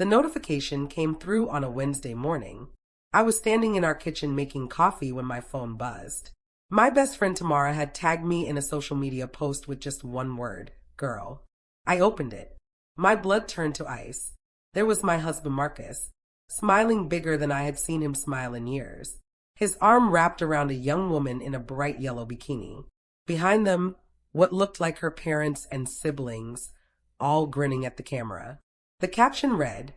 The notification came through on a Wednesday morning. I was standing in our kitchen making coffee when my phone buzzed. My best friend Tamara had tagged me in a social media post with just one word, girl. I opened it. My blood turned to ice. There was my husband Marcus, smiling bigger than I had seen him smile in years. His arm wrapped around a young woman in a bright yellow bikini. Behind them, what looked like her parents and siblings, all grinning at the camera. The caption read,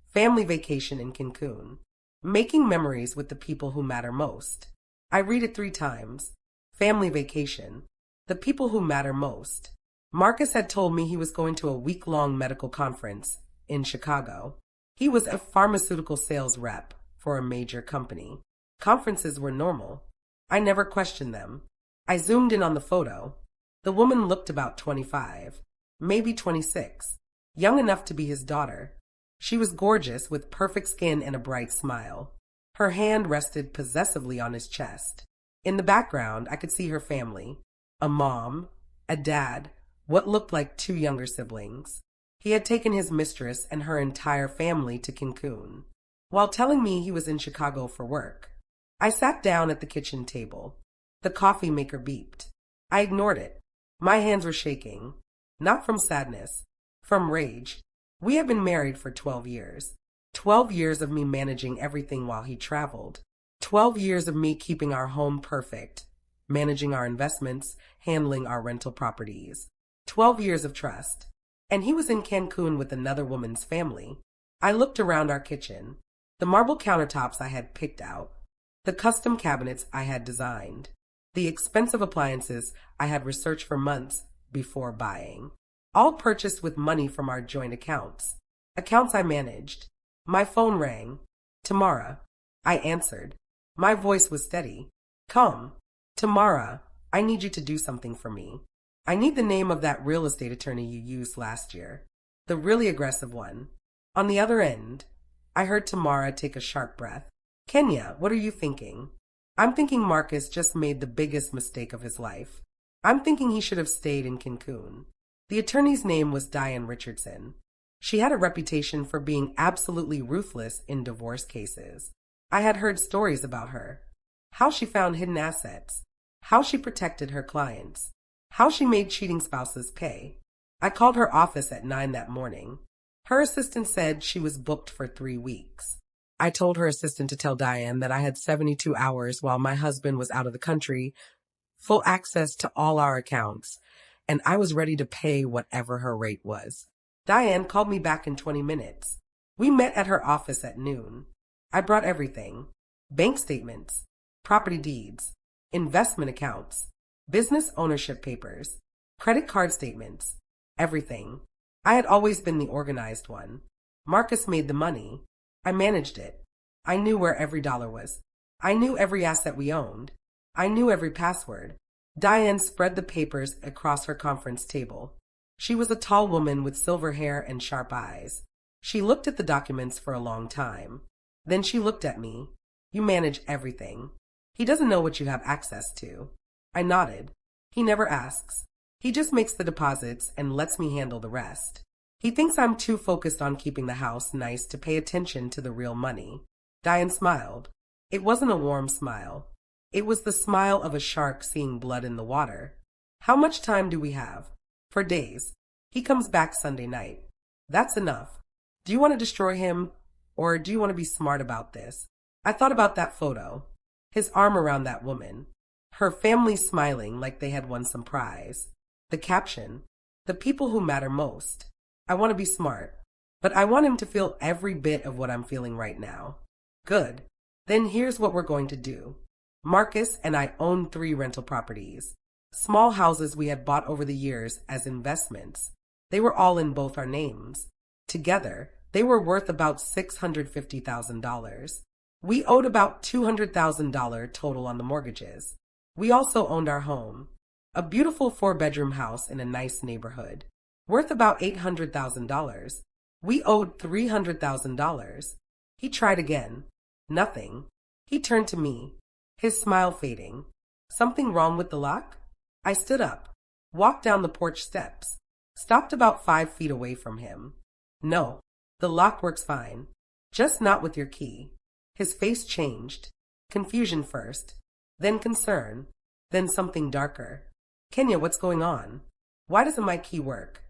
"Family vacation in Cancun. Making memories with the people who matter most." I read it 3 times. Family vacation. The people who matter most. Marcus had told me he was going to a week-long medical conference in Chicago. He was a pharmaceutical sales rep for a major company. Conferences were normal. I never questioned them. I zoomed in on the photo. The woman looked about 25, maybe 26, young enough to be his daughter. She was gorgeous with perfect skin and a bright smile. Her hand rested possessively on his chest. In the background, I could see her family. A mom, a dad, what looked like 2 younger siblings. He had taken his mistress and her entire family to Cancun, while telling me he was in Chicago for work. I sat down at the kitchen table. The coffee maker beeped. I ignored it. My hands were shaking. Not from sadness, from rage. We had been married for 12 years. 12 years of me managing everything while he traveled. 12 years of me keeping our home perfect, managing our investments, handling our rental properties. 12 years of trust. And he was in Cancun with another woman's family. I looked around our kitchen. The marble countertops I had picked out. The custom cabinets I had designed. The expensive appliances I had researched for months before buying. All purchased with money from our joint accounts. Accounts I managed. My phone rang. Tamara. I answered. My voice was steady. Come. Tamara, I need you to do something for me. I need the name of that real estate attorney you used last year. The really aggressive one. On the other end, I heard Tamara take a sharp breath. Kenya, what are you thinking? I'm thinking Marcus just made the biggest mistake of his life. I'm thinking he should have stayed in Cancun. The attorney's name was Diane Richardson. She had a reputation for being absolutely ruthless in divorce cases. I had heard stories about her. How she found hidden assets. How she protected her clients. How she made cheating spouses pay. I called her office at 9 that morning. Her assistant said she was booked for 3 weeks. I told her assistant to tell Diane that I had 72 hours while my husband was out of the country, full access to all our accounts, and I was ready to pay whatever her rate was. Diane called me back in 20 minutes. We met at her office at noon. I brought everything. Bank statements, property deeds, investment accounts, business ownership papers, credit card statements, everything. I had always been the organized one. Marcus made the money. I managed it. I knew where every dollar was. I knew every asset we owned. I knew every password. Diane spread the papers across her conference table. She was a tall woman with silver hair and sharp eyes. She looked at the documents for a long time. Then she looked at me. You manage everything. He doesn't know what you have access to. I nodded. He never asks. He just makes the deposits and lets me handle the rest. He thinks I'm too focused on keeping the house nice to pay attention to the real money. Diane smiled. It wasn't a warm smile. It was the smile of a shark seeing blood in the water. How much time do we have? For days. He comes back Sunday night. That's enough. Do you want to destroy him, or do you want to be smart about this? I thought about that photo. His arm around that woman. Her family smiling like they had won some prize. The caption. The people who matter most. I want to be smart, but I want him to feel every bit of what I'm feeling right now. Good. Then here's what we're going to do. Marcus and I own 3 rental properties. Small houses we had bought over the years as investments. They were all in both our names. Together, they were worth about $650,000. We owed about $200,000 total on the mortgages. We also owned our home, a beautiful 4-bedroom house in a nice neighborhood, worth about $800,000. We owed $300,000. He tried again. Nothing. He turned to me, his smile fading. Something wrong with the lock? I stood up, walked down the porch steps, stopped about 5 feet away from him. No, The lock works fine. Just not with your key. His face changed. Confusion first, then concern, then something darker. Kenya, what's going on? Why doesn't my key work?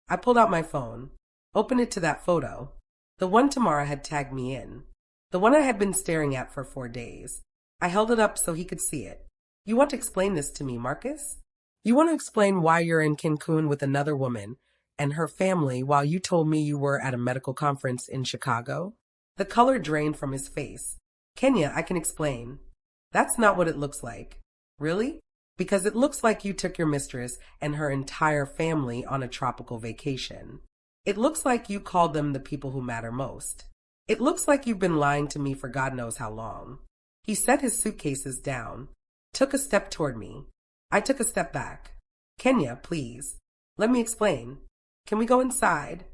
I pulled out my phone, opened it to that photo, the one Tamara had tagged me in, the one I had been staring at for 4 days. I held it up so he could see it. You want to explain this to me, Marcus? You want to explain why you're in Cancun with another woman and her family while you told me you were at a medical conference in Chicago? The color drained from his face. Kenya, I can explain. That's not what it looks like. Really? Because it looks like you took your mistress and her entire family on a tropical vacation. It looks like you called them the people who matter most. It looks like you've been lying to me for God knows how long. He set his suitcases down, took a step toward me. I took a step back. Kenya, please. Let me explain. Can we go inside?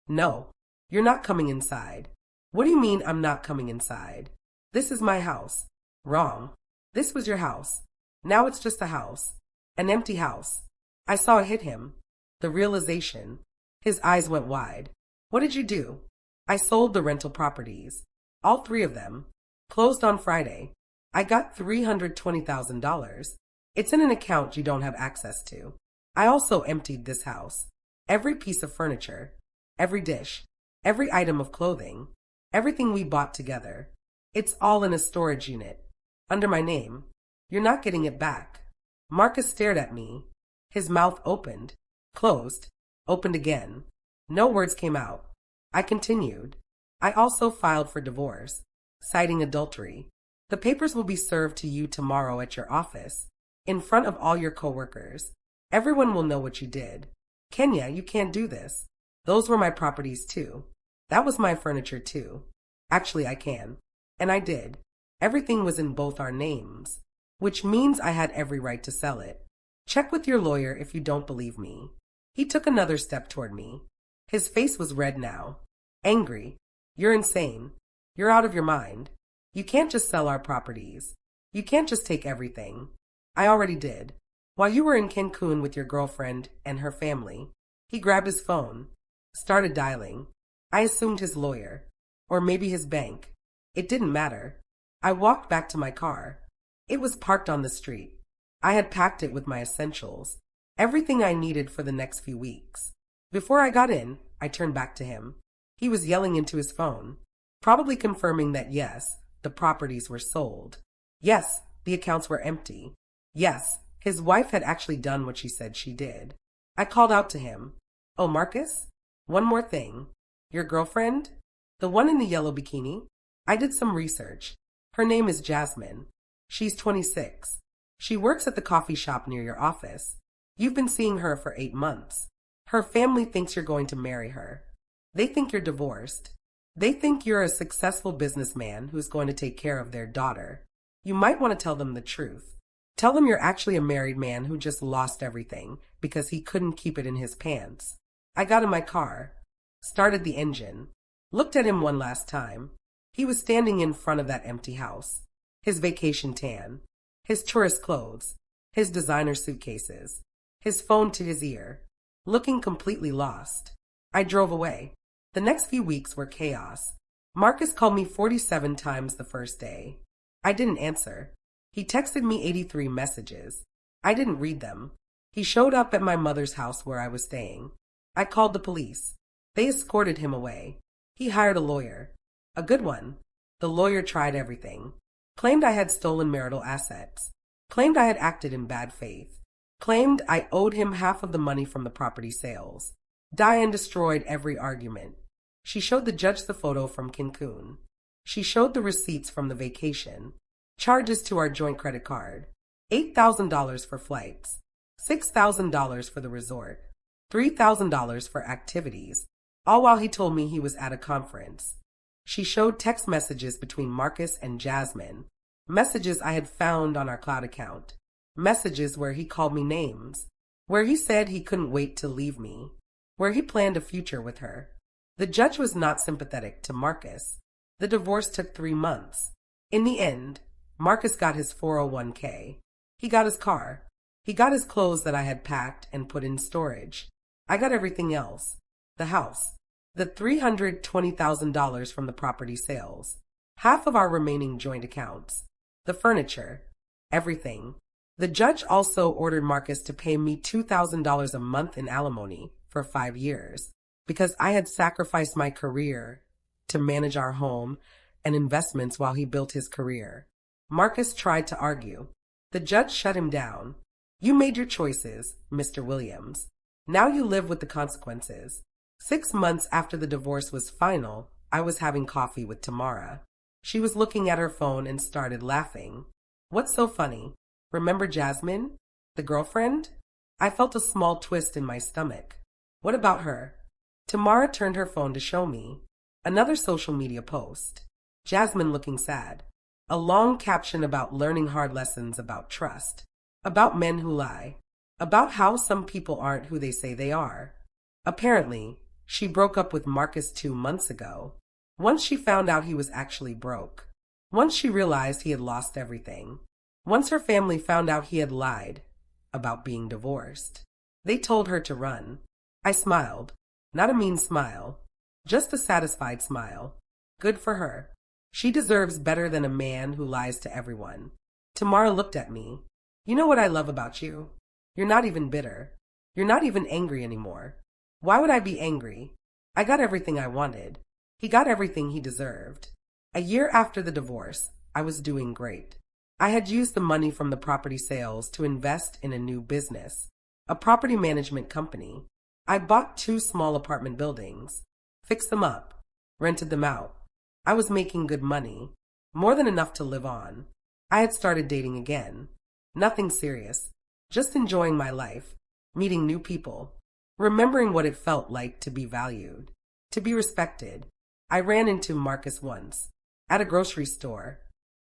No, you're not coming inside. What do you mean I'm not coming inside? This is my house. Wrong. This was your house. Now it's just a house. An empty house. I saw it hit him. The realization. His eyes went wide. What did you do? I sold the rental properties. All 3 of them. Closed on Friday. I got $320,000. It's in an account you don't have access to. I also emptied this house. Every piece of furniture. Every dish. Every item of clothing. Everything we bought together. It's all in a storage unit. Under my name. You're not getting it back. Marcus stared at me. His mouth opened. Closed. Opened again. No words came out. I continued. I also filed for divorce, citing adultery. The papers will be served to you tomorrow at your office, in front of all your coworkers. Everyone will know what you did. Kenya, you can't do this. Those were my properties too. That was my furniture too. Actually, I can. And I did. Everything was in both our names, which means I had every right to sell it. Check with your lawyer if you don't believe me. He took another step toward me. His face was red now. Angry. You're insane. You're out of your mind. You can't just sell our properties. You can't just take everything. I already did. While you were in Cancun with your girlfriend and her family, he grabbed his phone, started dialing. I assumed his lawyer, or maybe his bank. It didn't matter. I walked back to my car. It was parked on the street. I had packed it with my essentials, everything I needed for the next few weeks. Before I got in, I turned back to him. He was yelling into his phone, probably confirming that yes, the properties were sold. Yes, the accounts were empty. Yes, his wife had actually done what she said she did. I called out to him. Oh, Marcus? One more thing. Your girlfriend? The one in the yellow bikini? I did some research. Her name is Jasmine. She's 26. She works at the coffee shop near your office. You've been seeing her for 8 months. Her family thinks you're going to marry her. They think you're divorced. They think you're a successful businessman who's going to take care of their daughter. You might want to tell them the truth. Tell them you're actually a married man who just lost everything because he couldn't keep it in his pants. I got in my car, started the engine, looked at him one last time. He was standing in front of that empty house. His vacation tan, his tourist clothes, his designer suitcases, his phone to his ear, looking completely lost. I drove away. The next few weeks were chaos. Marcus called me 47 times the first day. I didn't answer. He texted me 83 messages. I didn't read them. He showed up at my mother's house where I was staying. I called the police. They escorted him away. He hired a lawyer. A good one. The lawyer tried everything. Claimed I had stolen marital assets. Claimed I had acted in bad faith. Claimed I owed him half of the money from the property sales. Diane destroyed every argument. She showed the judge the photo from Cancun. She showed the receipts from the vacation. Charges to our joint credit card. $8,000 for flights. $6,000 for the resort. $3,000 for activities. All while he told me he was at a conference. She showed text messages between Marcus and Jasmine. Messages I had found on our cloud account. Messages where he called me names. Where he said he couldn't wait to leave me. Where he planned a future with her. The judge was not sympathetic to Marcus. The divorce took 3 months. In the end, Marcus got his 401k. He got his car. He got his clothes that I had packed and put in storage. I got everything else. The house. The $320,000 from the property sales. Half of our remaining joint accounts. The furniture. Everything. The judge also ordered Marcus to pay me $2,000 a month in alimony for 5 years because I had sacrificed my career to manage our home and investments while he built his career. Marcus tried to argue. The judge shut him down. You made your choices, Mr. Williams. Now you live with the consequences. 6 months after the divorce was final, I was having coffee with Tamara. She was looking at her phone and started laughing. What's so funny? Remember Jasmine? The girlfriend? I felt a small twist in my stomach. What about her? Tamara turned her phone to show me. Another social media post. Jasmine looking sad. A long caption about learning hard lessons about trust. About men who lie. About how some people aren't who they say they are. Apparently, she broke up with Marcus 2 months ago. Once she found out he was actually broke. Once she realized he had lost everything. Once her family found out he had lied about being divorced. They told her to run. I smiled. Not a mean smile. Just a satisfied smile. Good for her. She deserves better than a man who lies to everyone. Tamara looked at me. You know what I love about you? You're not even bitter. You're not even angry anymore. Why would I be angry? I got everything I wanted. He got everything he deserved. A year after the divorce, I was doing great. I had used the money from the property sales to invest in a new business, a property management company. I bought 2 small apartment buildings, fixed them up, rented them out. I was making good money, more than enough to live on. I had started dating again. Nothing serious, just enjoying my life, meeting new people, remembering what it felt like to be valued, to be respected. I ran into Marcus once, at a grocery store.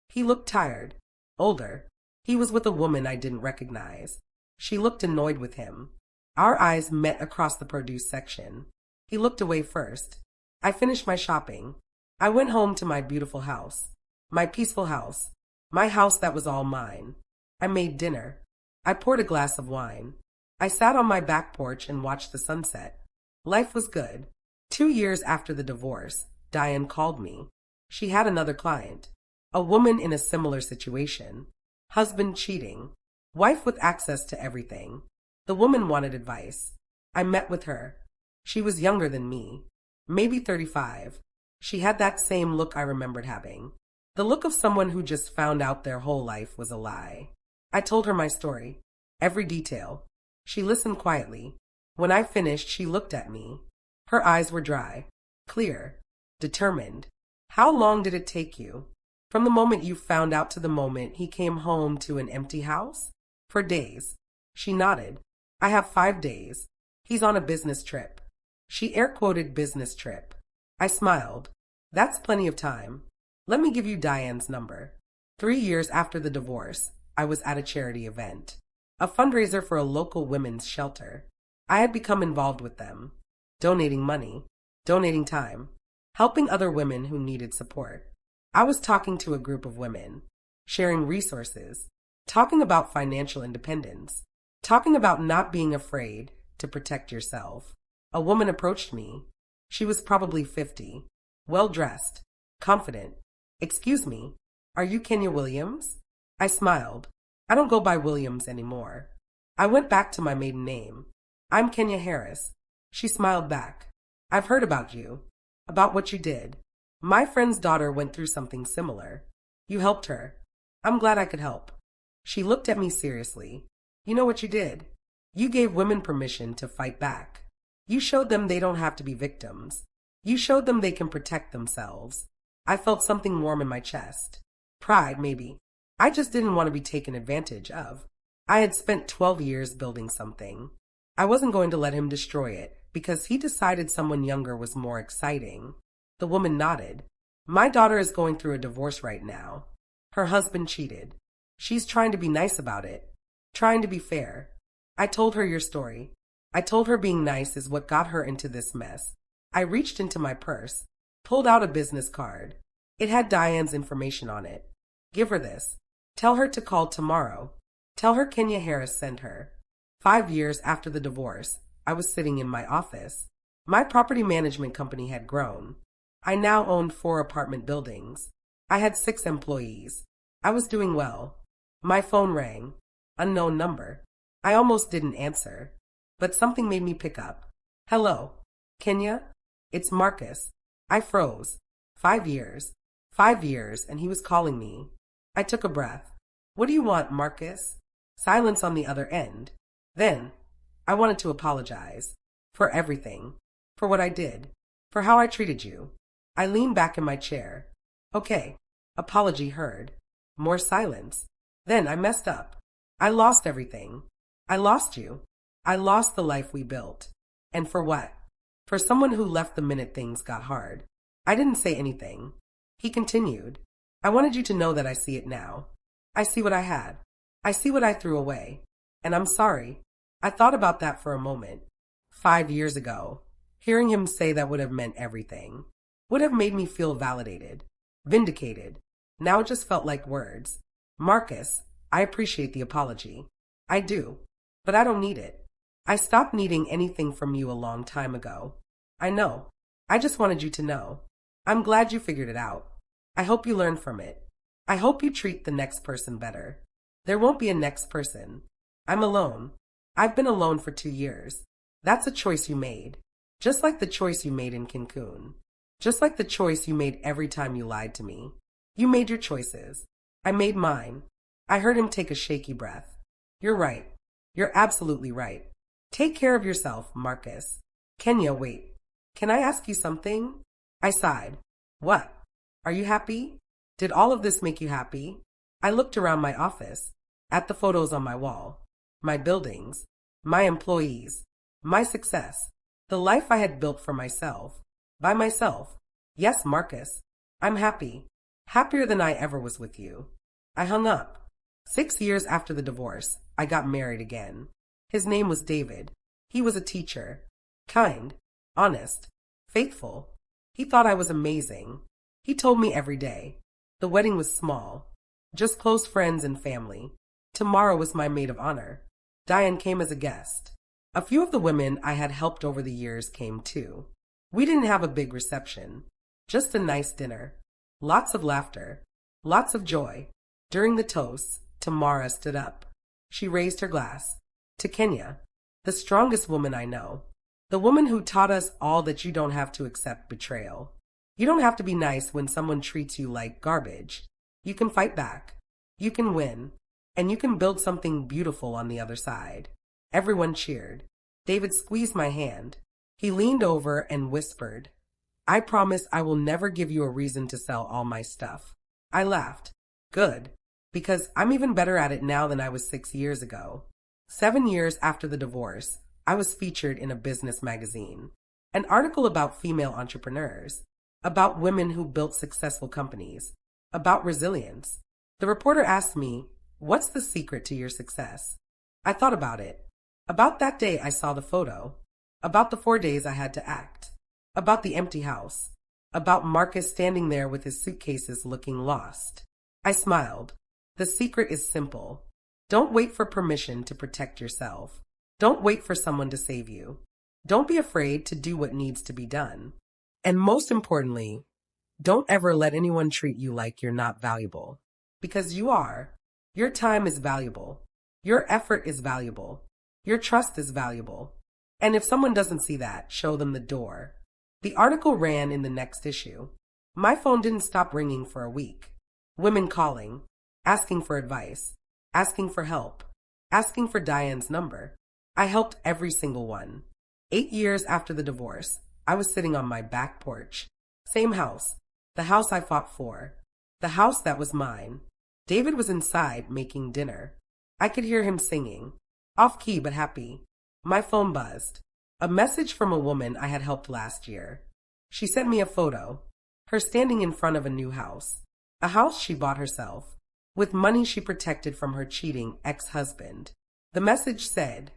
He looked tired, older. He was with a woman I didn't recognize. She looked annoyed with him. Our eyes met across the produce section. He looked away first. I finished my shopping. I went home to my beautiful house, my peaceful house, my house that was all mine. I made dinner. I poured a glass of wine. I sat on my back porch and watched the sunset. Life was good. 2 years after the divorce, Diane called me. She had another client, a woman in a similar situation. Husband cheating, wife with access to everything. The woman wanted advice. I met with her. She was younger than me, maybe 35. She had that same look I remembered having, the look of someone who just found out their whole life was a lie. I told her my story, every detail. She listened quietly. When I finished, she looked at me. Her eyes were dry, clear, determined. How long did it take you? From the moment you found out to the moment he came home to an empty house? For days. She nodded. I have 5 days. He's on a business trip. She air-quoted business trip. I smiled. That's plenty of time. Let me give you Diane's number. 3 years after the divorce, I was at a charity event, a fundraiser for a local women's shelter. I had become involved with them, donating money, donating time, helping other women who needed support. I was talking to a group of women, sharing resources, talking about financial independence, talking about not being afraid to protect yourself. A woman approached me. She was probably 50, well-dressed, confident. Excuse me, are you Kenya Williams? I smiled. I don't go by Williams anymore. I went back to my maiden name. I'm Kenya Harris. She smiled back. I've heard about you, about what you did. My friend's daughter went through something similar. You helped her. I'm glad I could help. She looked at me seriously. You know what you did? You gave women permission to fight back. You showed them they don't have to be victims. You showed them they can protect themselves. I felt something warm in my chest. Pride, maybe. I just didn't want to be taken advantage of. I had spent 12 years building something. I wasn't going to let him destroy it because he decided someone younger was more exciting. The woman nodded. My daughter is going through a divorce right now. Her husband cheated. She's trying to be nice about it, trying to be fair. I told her your story. I told her being nice is what got her into this mess. I reached into my purse, pulled out a business card. It had Diane's information on it. Give her this. Tell her to call tomorrow. Tell her Kenya Harris sent her. 5 years after the divorce, I was sitting in my office. My property management company had grown. I now owned 4 apartment buildings. I had 6 employees. I was doing well. My phone rang. Unknown number. I almost didn't answer, but something made me pick up. Hello, Kenya? It's Marcus. I froze. 5 years. 5 years, and he was calling me. I took a breath. What do you want, Marcus? Silence on the other end. Then, I wanted to apologize. For everything. For what I did. For how I treated you. I leaned back in my chair. Okay. Apology heard. More silence. Then I messed up. I lost everything. I lost you. I lost the life we built. And for what? For someone who left the minute things got hard. I didn't say anything. He continued. I wanted you to know that I see it now. I see what I had. I see what I threw away. And I'm sorry. I thought about that for a moment. 5 years ago. Hearing him say that would have meant everything. Would have made me feel validated. Vindicated. Now it just felt like words. Marcus, I appreciate the apology. I do. But I don't need it. I stopped needing anything from you a long time ago. I know. I just wanted you to know. I'm glad you figured it out. I hope you learn from it. I hope you treat the next person better. There won't be a next person. I'm alone. I've been alone for 2 years. That's a choice you made. Just like the choice you made in Cancun. Just like the choice you made every time you lied to me. You made your choices. I made mine. I heard him take a shaky breath. You're right. You're absolutely right. Take care of yourself, Marcus. Kenya, wait. Can I ask you something? I sighed. What? Are you happy? Did all of this make you happy? I looked around my office, at the photos on my wall, my buildings, my employees, my success, the life I had built for myself, by myself. Yes, Marcus, I'm happy. Happier than I ever was with you. I hung up. 6 years after the divorce, I got married again. His name was David. He was a teacher. Kind, honest, faithful. He thought I was amazing. He told me every day. The wedding was small. Just close friends and family. Tomorrow was my maid of honor. Diane came as a guest. A few of the women I had helped over the years came too. We didn't have a big reception. Just a nice dinner. Lots of laughter. Lots of joy. During the toasts, Tamara stood up. She raised her glass. To Kenya, the strongest woman I know. The woman who taught us all that you don't have to accept betrayal. You don't have to be nice when someone treats you like garbage. You can fight back. You can win. And you can build something beautiful on the other side. Everyone cheered. David squeezed my hand. He leaned over and whispered, I promise I will never give you a reason to sell all my stuff. I laughed. Good. Because I'm even better at it now than I was 6 years ago. 7 years after the divorce, I was featured in a business magazine. An article about female entrepreneurs. About women who built successful companies. About resilience. The reporter asked me, what's the secret to your success? I thought about it. About that day I saw the photo. About the 4 days I had to act. About the empty house. About Marcus standing there with his suitcases looking lost. I smiled. The secret is simple. Don't wait for permission to protect yourself. Don't wait for someone to save you. Don't be afraid to do what needs to be done. And most importantly, don't ever let anyone treat you like you're not valuable. Because you are. Your time is valuable. Your effort is valuable. Your trust is valuable. And if someone doesn't see that, show them the door. The article ran in the next issue. My phone didn't stop ringing for a week. Women calling, asking for advice, asking for help, asking for Diane's number. I helped every single one. 8 years after the divorce, I was sitting on my back porch. Same house. The house I fought for. The house that was mine. David was inside making dinner. I could hear him singing. Off key but happy. My phone buzzed. A message from a woman I had helped last year. She sent me a photo. Her standing in front of a new house. A house she bought herself. With money she protected from her cheating ex-husband. The message said,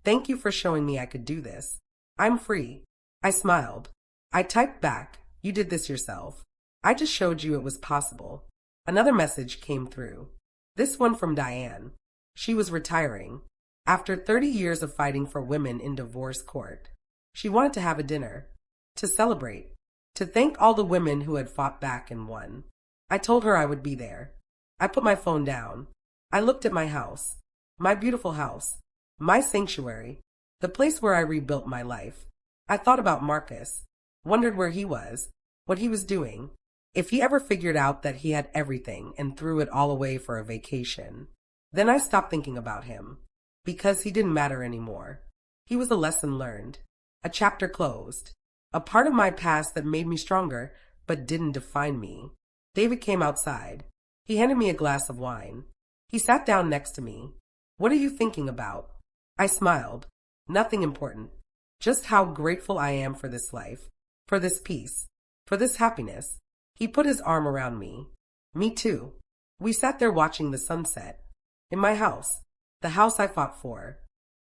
thank you for showing me I could do this. I'm free. I smiled. I typed back, you did this yourself. I just showed you it was possible. Another message came through. This one from Diane. She was retiring. After 30 years of fighting for women in divorce court. She wanted to have a dinner, to celebrate, to thank all the women who had fought back and won. I told her I would be there. I put my phone down. I looked at my house, my beautiful house, my sanctuary, the place where I rebuilt my life. I thought about Marcus, wondered where he was, what he was doing, if he ever figured out that he had everything and threw it all away for a vacation. Then I stopped thinking about him, because he didn't matter anymore. He was a lesson learned, a chapter closed, a part of my past that made me stronger but didn't define me. David came outside. He handed me a glass of wine. He sat down next to me. "What are you thinking about?" I smiled. "Nothing important. Just how grateful I am for this life, for this peace, for this happiness." He put his arm around me. "Me too." We sat there watching the sunset. In my house, the house I fought for,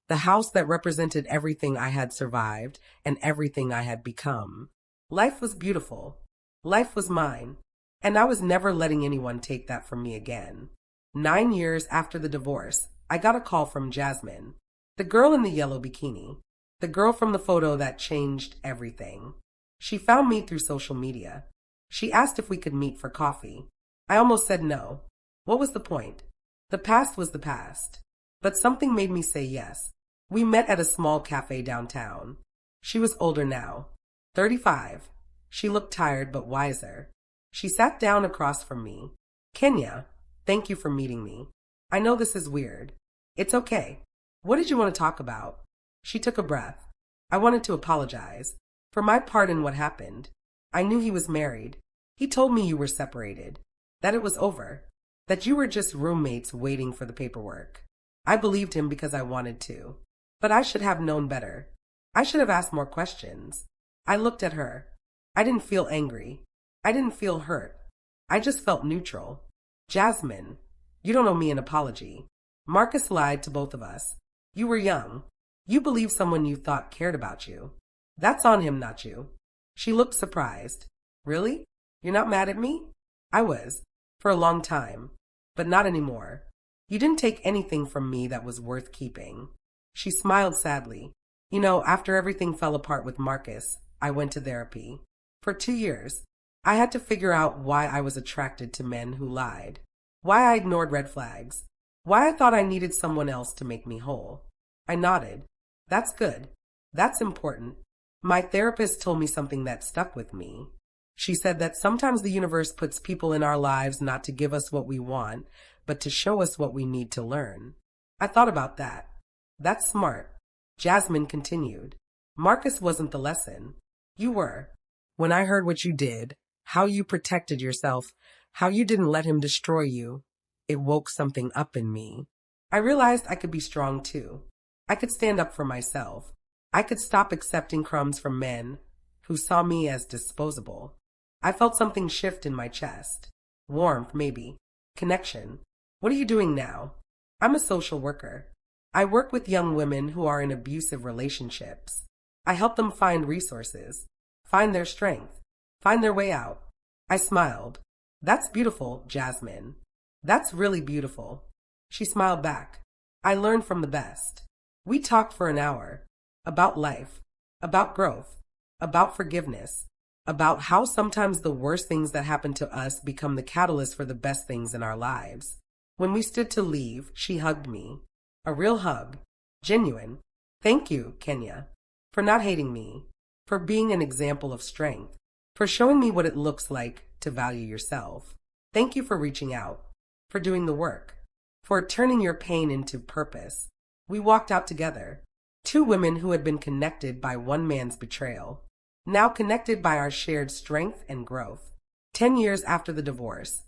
the house that represented everything I had survived and everything I had become. Life was beautiful. Life was mine. And I was never letting anyone take that from me again. 9 years after the divorce, I got a call from Jasmine, the girl in the yellow bikini, the girl from the photo that changed everything. She found me through social media. She asked if we could meet for coffee. I almost said no. What was the point? The past was the past. But something made me say yes. We met at a small cafe downtown. She was older now, 35. She looked tired but wiser. She sat down across from me. "Kenya, thank you for meeting me. I know this is weird. It's okay. What did you want to talk about?" She took a breath. "I wanted to apologize for my part in what happened. I knew he was married. He told me you were separated, that it was over, that you were just roommates waiting for the paperwork. I believed him because I wanted to, but I should have known better. I should have asked more questions." I looked at her. I didn't feel angry. I didn't feel hurt. I just felt neutral. "Jasmine, you don't owe me an apology. Marcus lied to both of us. You were young. You believed someone you thought cared about you. That's on him, not you." She looked surprised. "Really? You're not mad at me?" I was, for a long time, but not anymore. "You didn't take anything from me that was worth keeping." She smiled sadly. "You know, after everything fell apart with Marcus, I went to therapy. For 2 years. I had to figure out why I was attracted to men who lied, why I ignored red flags, why I thought I needed someone else to make me whole." I nodded. "That's good. That's important." My therapist told me something that stuck with me. She said that sometimes the universe puts people in our lives not to give us what we want, but to show us what we need to learn. I thought about that. "That's smart." Jasmine continued. "Marcus wasn't the lesson. You were. When I heard what you did, how you protected yourself, how you didn't let him destroy you, it woke something up in me. I realized I could be strong too. I could stand up for myself. I could stop accepting crumbs from men who saw me as disposable. I felt something shift in my chest. Warmth, maybe. Connection. "What are you doing now?" "I'm a social worker. I work with young women who are in abusive relationships. I help them find resources, find their strength, find their way out." I smiled. "That's beautiful, Jasmine. That's really beautiful." She smiled back. "I learned from the best." We talked for an hour. About life, about growth, about forgiveness, about how sometimes the worst things that happen to us become the catalyst for the best things in our lives. When we stood to leave, she hugged me. A real hug. Genuine. "Thank you, Kenya, for not hating me, for being an example of strength, for showing me what it looks like to value yourself. Thank you for reaching out, for doing the work, for turning your pain into purpose." We walked out together. 2 women who had been connected by one man's betrayal, now connected by our shared strength and growth. 10 years after the divorce,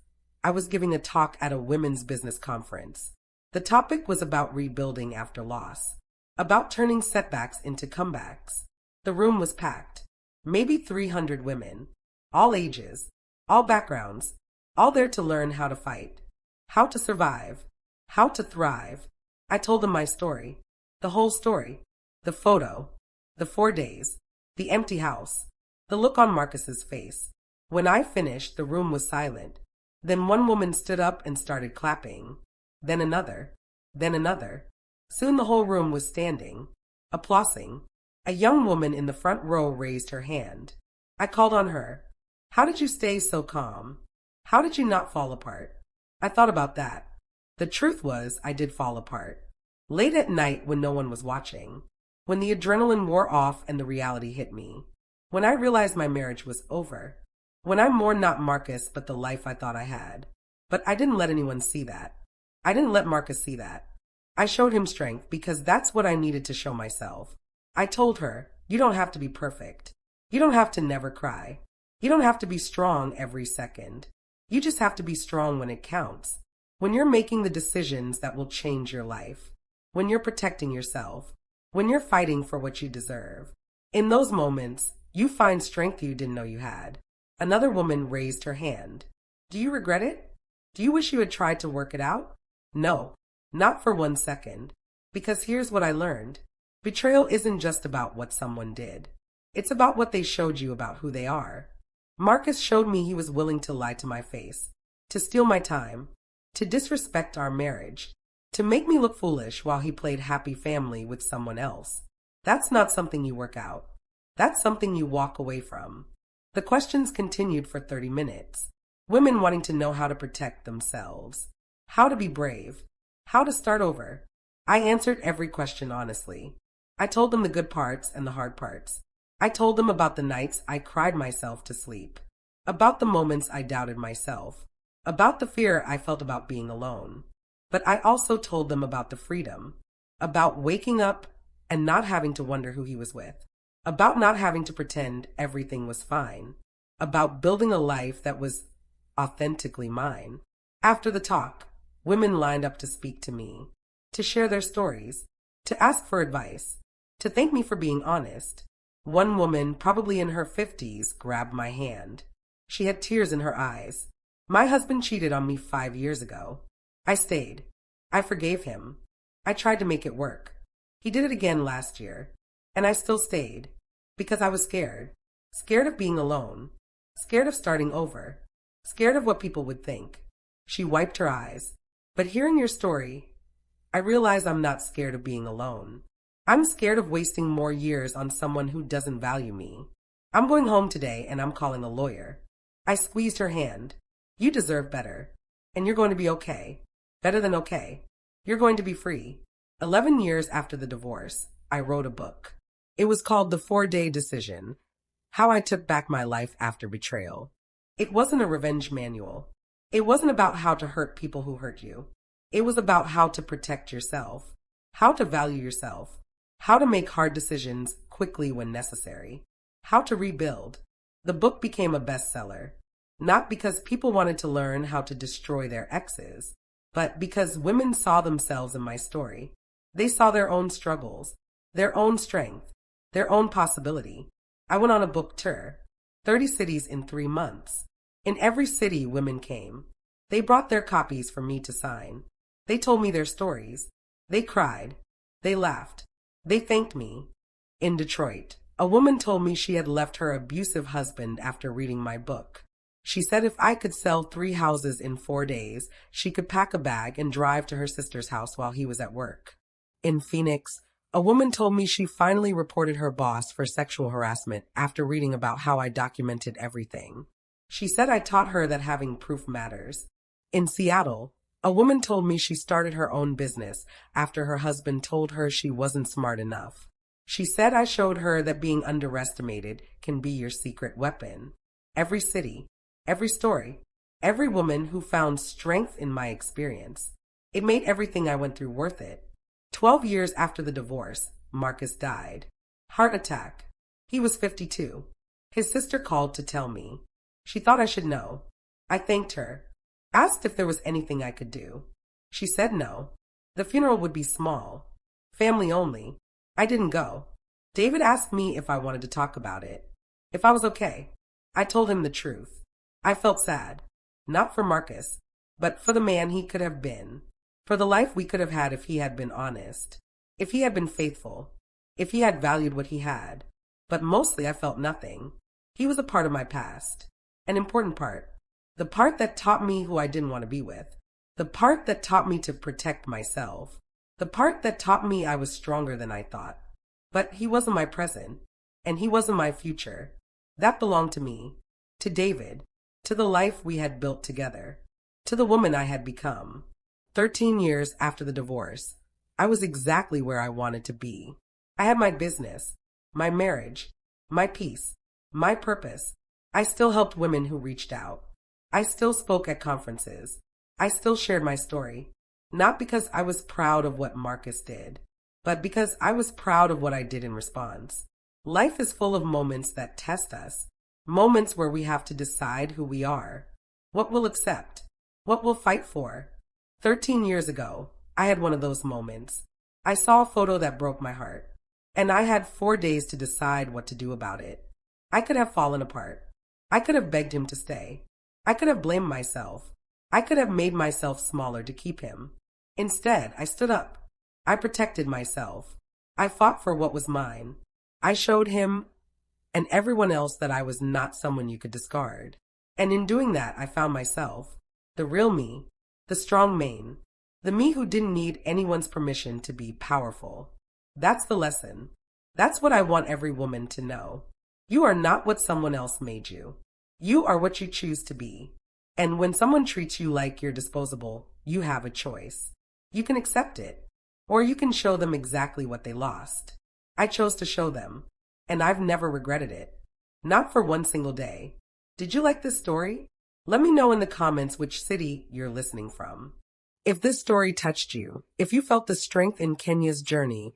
I was giving a talk at a women's business conference. The topic was about rebuilding after loss, about turning setbacks into comebacks. The room was packed, maybe 300 women, all ages, all backgrounds, all there to learn how to fight, how to survive, how to thrive. I told them my story, the whole story, the photo, the 4 days, the empty house, the look on Marcus's face. When I finished, the room was silent. Then one woman stood up and started clapping. Then another. Then another. Soon the whole room was standing, applauding. A young woman in the front row raised her hand. I called on her. How did you stay so calm? How did you not fall apart? I thought about that. The truth was, I did fall apart. Late at night when no one was watching. When the adrenaline wore off and the reality hit me. When I realized my marriage was over. When I mourned not Marcus but the life I thought I had. But I didn't let anyone see that. I didn't let Marcus see that. I showed him strength because that's what I needed to show myself. I told her, you don't have to be perfect. You don't have to never cry. You don't have to be strong every second. You just have to be strong when it counts. When you're making the decisions that will change your life. When you're protecting yourself. When you're fighting for what you deserve. In those moments, you find strength you didn't know you had. Another woman raised her hand. Do you regret it? Do you wish you had tried to work it out? No, not for 1 second. Because here's what I learned. Betrayal isn't just about what someone did. It's about what they showed you about who they are. Marcus showed me he was willing to lie to my face, to steal my time, to disrespect our marriage, to make me look foolish while he played happy family with someone else. That's not something you work out. That's something you walk away from. The questions continued for 30 minutes. Women wanting to know how to protect themselves, how to be brave, how to start over. I answered every question honestly. I told them the good parts and the hard parts. I told them about the nights I cried myself to sleep, about the moments I doubted myself, about the fear I felt about being alone. But I also told them about the freedom, about waking up and not having to wonder who he was with, about not having to pretend everything was fine, about building a life that was authentically mine. After the talk, women lined up to speak to me, to share their stories, to ask for advice, to thank me for being honest. One woman, probably in her 50s, grabbed my hand. She had tears in her eyes. My husband cheated on me 5 years ago. I stayed. I forgave him. I tried to make it work. He did it again last year. And I still stayed. Because I was scared. Scared of being alone. Scared of starting over. Scared of what people would think. She wiped her eyes. But hearing your story, I realize I'm not scared of being alone. I'm scared of wasting more years on someone who doesn't value me. I'm going home today and I'm calling a lawyer. I squeezed her hand. You deserve better. And you're going to be okay. Better than okay. You're going to be free. 11 years after the divorce, I wrote a book. It was called The 4-Day Decision: How I Took Back My Life After Betrayal. It wasn't a revenge manual. It wasn't about how to hurt people who hurt you. It was about how to protect yourself, how to value yourself, how to make hard decisions quickly when necessary, how to rebuild. The book became a bestseller, not because people wanted to learn how to destroy their exes, but because women saw themselves in my story. They saw their own struggles, their own strength, their own possibility. I went on a book tour, 30 cities in 3 months. In every city, women came. They brought their copies for me to sign. They told me their stories. They cried. They laughed. They thanked me. In Detroit, a woman told me she had left her abusive husband after reading my book. She said if I could sell 3 houses in 4 days, she could pack a bag and drive to her sister's house while he was at work. In Phoenix, a woman told me she finally reported her boss for sexual harassment after reading about how I documented everything. She said I taught her that having proof matters. In Seattle, a woman told me she started her own business after her husband told her she wasn't smart enough. She said I showed her that being underestimated can be your secret weapon. Every city, every story, every woman who found strength in my experience. It made everything I went through worth it. 12 years after the divorce, Marcus died. Heart attack. He was 52. His sister called to tell me. She thought I should know. I thanked her. Asked if there was anything I could do. She said no. The funeral would be small. Family only. I didn't go. David asked me if I wanted to talk about it. If I was okay. I told him the truth. I felt sad. Not for Marcus, but for the man he could have been. For the life we could have had if he had been honest. If he had been faithful. If he had valued what he had. But mostly I felt nothing. He was a part of my past. An important part. The part that taught me who I didn't want to be with. The part that taught me to protect myself. The part that taught me I was stronger than I thought. But he wasn't my present, and he wasn't my future. That belonged to me, to David, to the life we had built together, to the woman I had become. 13 years after the divorce, I was exactly where I wanted to be. I had my business, my marriage, my peace, my purpose. I still helped women who reached out. I still spoke at conferences. I still shared my story, not because I was proud of what Marcus did, but because I was proud of what I did in response. Life is full of moments that test us, moments where we have to decide who we are, what we'll accept, what we'll fight for. 13 years ago, I had one of those moments. I saw a photo that broke my heart, and I had 4 days to decide what to do about it. I could have fallen apart. I could have begged him to stay. I could have blamed myself. I could have made myself smaller to keep him. Instead, I stood up. I protected myself. I fought for what was mine. I showed him and everyone else that I was not someone you could discard. And in doing that, I found myself, the real me, the strong Maine, the me who didn't need anyone's permission to be powerful. That's the lesson. That's what I want every woman to know. You are not what someone else made you. You are what you choose to be. And when someone treats you like you're disposable, you have a choice. You can accept it, or you can show them exactly what they lost. I chose to show them, and I've never regretted it. Not for one single day. Did you like this story? Let me know in the comments which city you're listening from. If this story touched you, if you felt the strength in Kenya's journey,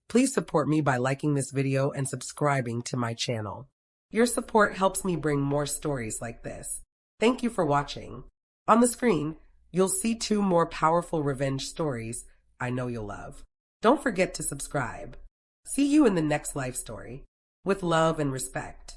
please support me by liking this video and subscribing to my channel. Your support helps me bring more stories like this. Thank you for watching. On the screen, you'll see 2 more powerful revenge stories I know you'll love. Don't forget to subscribe. See you in the next life story. With love and respect.